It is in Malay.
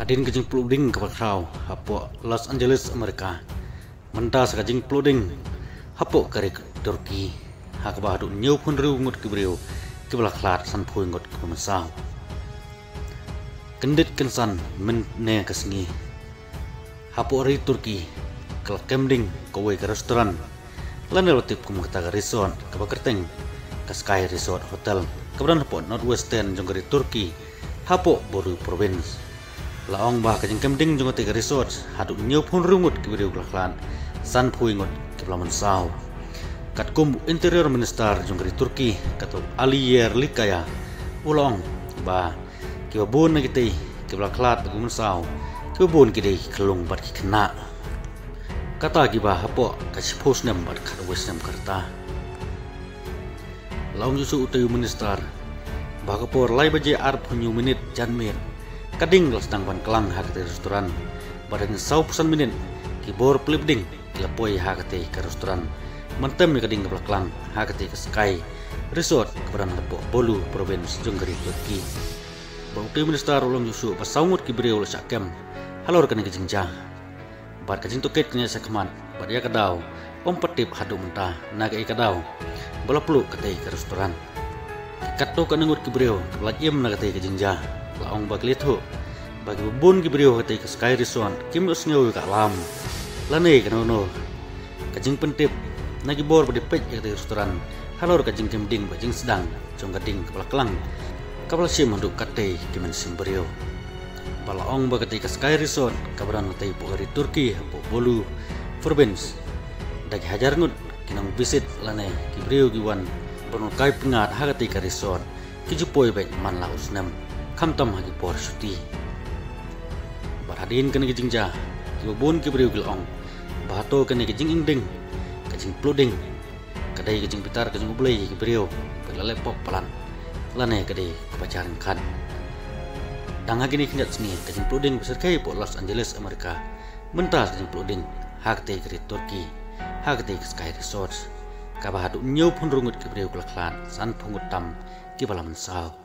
Hadin kajing pluding ke Pakrau, hapo Los Angeles, Amerika. Mentas kajing pluding, hapo kari Turki. Hak bahadu nyau pun riu ngut kibriu, kibla klat san pui ngut kumasau. Kendit kensan men ne kesngi. Hapo ri Turki, kala kemding kowe ke restoran. Lana lotip kumukta ke resort, ke Bakerteng, ke Sky Resort Hotel. Kemudian hapo Northwestern jonggari Turki, hapo boru province. Laong bah kajing kemding jongo tiga resort haduk nyau pun rungut kibriu kelaklan san pui ngut kibla mensau. Kat kum interior minister jonggari Turki katu Aliyer Likaya ulong bah kiba bun nagiti kibla klat gu mensau kiba bun kidai kelung bat kena kata kiba hapo kasih post nem bat kat wesem karta. Laong yusu utayu minister bah kapor lai baje arp hunyu minit janmir kading sedang ban kelang hakati restoran badan sau pesan minit kibor plibding kilapoi hakati ke restoran mentem kading ke kelang hakati ke Sky Resort keberan lepo Bolu provinsi jonggari Turki. Bauti minister ulung yusu pasaungut kibriu le sakem halor kani kejingja bar kajing tuket nya sakman bar ya kadau petip hadu mentah naga kadau bola peluk katai ke restoran katu kanengut kibriu lajim naga katai kejingja laong bagi litu bagi bubun kibriu katai ke Sky Resort kim usngeu ka lam lane kanono kajing pentip nagi bor pada pej katai restoran halor kajing kemding bajing sedang jong gading kepala kelang kapal sim untuk katai kimen simbriu balaong bagi ke Sky Resort kabaran katai pogari Turki hapo Bolu province dagi hajar ngut kinang visit lane kibriu giwan bono kai pengat hagati ka resort kijupoi baik man laus nem kamtam hagi por syuti barhadin kani kijingja kibubun kibriu gilong bahato kani kijing ingding kajing pluding kadai kajing pitar kajing ublei kibriu pelale pok palan lane kadai kepacaran kan danga gini kinjat sini kajing pluding besar kai po Los Angeles Amerika mentas kajing pluding hakte kri Turki hakte Sky Resort kabahadu nyau pun rungut kibriu kelaklan san pungut tam kibala mensau.